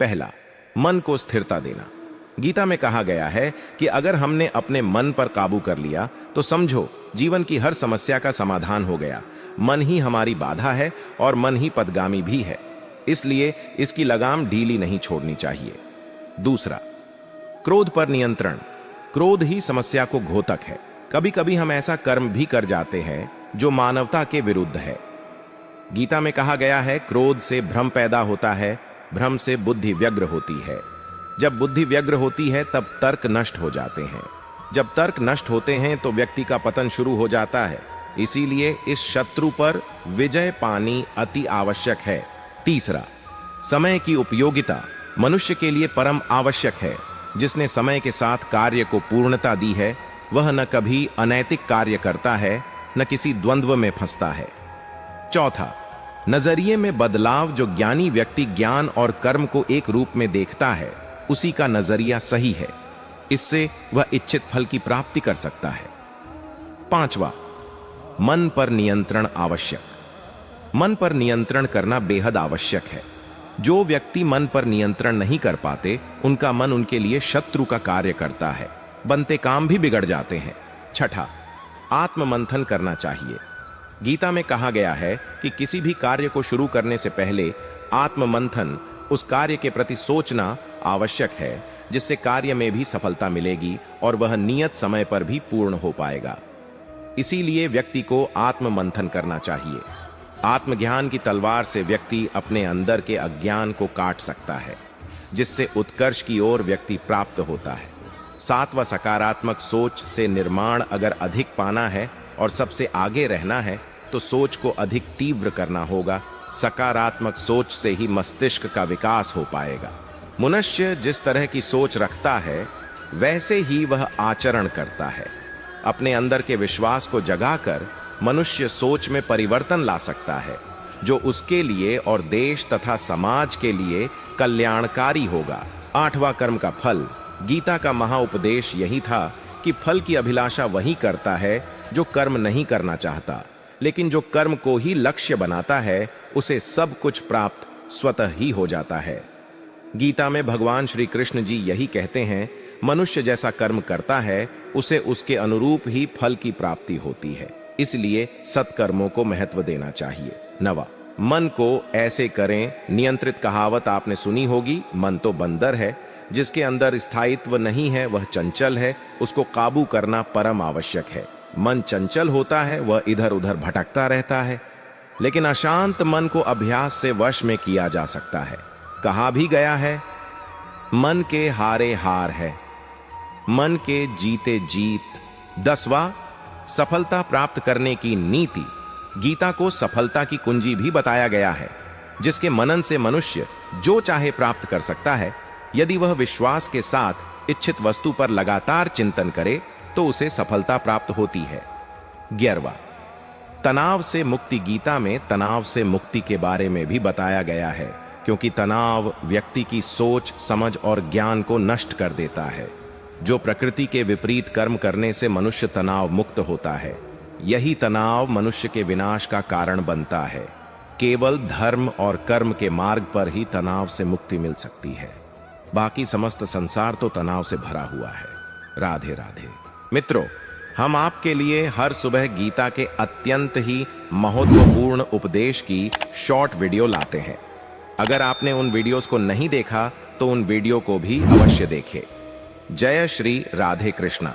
पहला, मन को स्थिरता देना। गीता में कहा गया है कि अगर हमने अपने मन पर काबू कर लिया तो समझो जीवन की हर समस्या का समाधान हो गया। मन ही हमारी बाधा है और मन ही पदगामी भी है, इसलिए इसकी लगाम ढीली नहीं छोड़नी चाहिए। दूसरा, क्रोध पर नियंत्रण। क्रोध ही समस्या को घोतक है। कभी कभी हम ऐसा कर्म भी कर जाते हैं जो मानवता के विरुद्ध है। गीता में कहा गया है, क्रोध से भ्रम पैदा होता है, भ्रम से बुद्धि व्यग्र होती है। जब बुद्धि व्यग्र होती है तब तर्क नष्ट हो जाते हैं। जब तर्क नष्ट होते हैं तो व्यक्ति का पतन शुरू हो जाता है। इसीलिए इस शत्रु पर विजय पानी अति आवश्यक है। तीसरा, समय की उपयोगिता मनुष्य के लिए परम आवश्यक है। जिसने समय के साथ कार्य को पूर्णता दी है वह न कभी अनैतिक कार्य करता है, न किसी द्वंद्व में फंसता है। चौथा, नजरिए में बदलाव। जो ज्ञानी व्यक्ति ज्ञान और कर्म को एक रूप में देखता है उसी का नजरिया सही है। इससे वह इच्छित फल की प्राप्ति कर सकता है। पांचवा, मन पर नियंत्रण आवश्यक। मन पर नियंत्रण करना बेहद आवश्यक है। जो व्यक्ति मन पर नियंत्रण नहीं कर पाते उनका मन उनके लिए शत्रु का कार्य करता है, बनते काम भी बिगड़ जाते हैं। छठा, आत्ममंथन करना चाहिए। गीता में कहा गया है कि किसी भी कार्य को शुरू करने से पहले आत्ममंथन, उस कार्य के प्रति सोचना आवश्यक है, जिससे कार्य में भी सफलता मिलेगी और वह नियत समय पर भी पूर्ण हो पाएगा। इसीलिए व्यक्ति को आत्ममंथन करना चाहिए। आत्मज्ञान की तलवार से व्यक्ति अपने अंदर के अज्ञान को काट सकता है, जिससे उत्कर्ष की ओर व्यक्ति प्राप्त होता है। सातवां, सकारात्मक सोच से निर्माण अगर अधिक पाना है और सबसे आगे रहना है तो सोच को अधिक तीव्र करना होगा। सकारात्मक सोच से ही मस्तिष्क का विकास हो पाएगा। मनुष्य जिस तरह की सोच रखता है वैसे ही वह आचरण करता है। अपने अंदर के विश्वास को जगाकर मनुष्य सोच में परिवर्तन ला सकता है, जो उसके लिए और देश तथा समाज के लिए कल्याणकारी होगा। आठवां, कर्म का फल। गीता का महाउपदेश यही था कि फल की अभिलाषा वही करता है जो कर्म नहीं करना चाहता, लेकिन जो कर्म को ही लक्ष्य बनाता है उसे सब कुछ प्राप्त स्वतः ही हो जाता है। गीता में भगवान श्री कृष्ण जी यही कहते हैं, मनुष्य जैसा कर्म करता है उसे उसके अनुरूप ही फल की प्राप्ति होती है। इसलिए सत्कर्मों को महत्व देना चाहिए। नवा, मन को ऐसे करें नियंत्रित। कहावत आपने सुनी होगी, मन तो बंदर है, जिसके अंदर स्थायित्व नहीं है वह चंचल है। उसको काबू करना परम आवश्यक है। मन चंचल होता है, वह इधर उधर भटकता रहता है, लेकिन अशांत मन को अभ्यास से वश में किया जा सकता है। कहा भी गया है, मन के हारे हार है, मन के जीते जीत। 10वां, सफलता प्राप्त करने की नीति। गीता को सफलता की कुंजी भी बताया गया है, जिसके मनन से मनुष्य जो चाहे प्राप्त कर सकता है। यदि वह विश्वास के साथ इच्छित वस्तु पर लगातार चिंतन करे तो उसे सफलता प्राप्त होती है। 11वां, तनाव से मुक्ति। गीता में तनाव से मुक्ति के बारे में भी बताया गया है, क्योंकि तनाव व्यक्ति की सोच, समझ और ज्ञान को नष्ट कर देता है। जो प्रकृति के विपरीत कर्म करने से मनुष्य तनाव मुक्त होता है, यही तनाव मनुष्य के विनाश का कारण बनता है। केवल धर्म और कर्म के मार्ग पर ही तनाव से मुक्ति मिल सकती है। बाकी समस्त संसार तो तनाव से भरा हुआ है। राधे राधे। मित्रों, हम आपके लिए हर सुबह गीता के अत्यंत ही महत्वपूर्ण उपदेश की शॉर्ट वीडियो लाते हैं। अगर आपने उन वीडियोस को नहीं देखा तो उन वीडियो को भी अवश्य देखें। जय श्री राधे कृष्णा।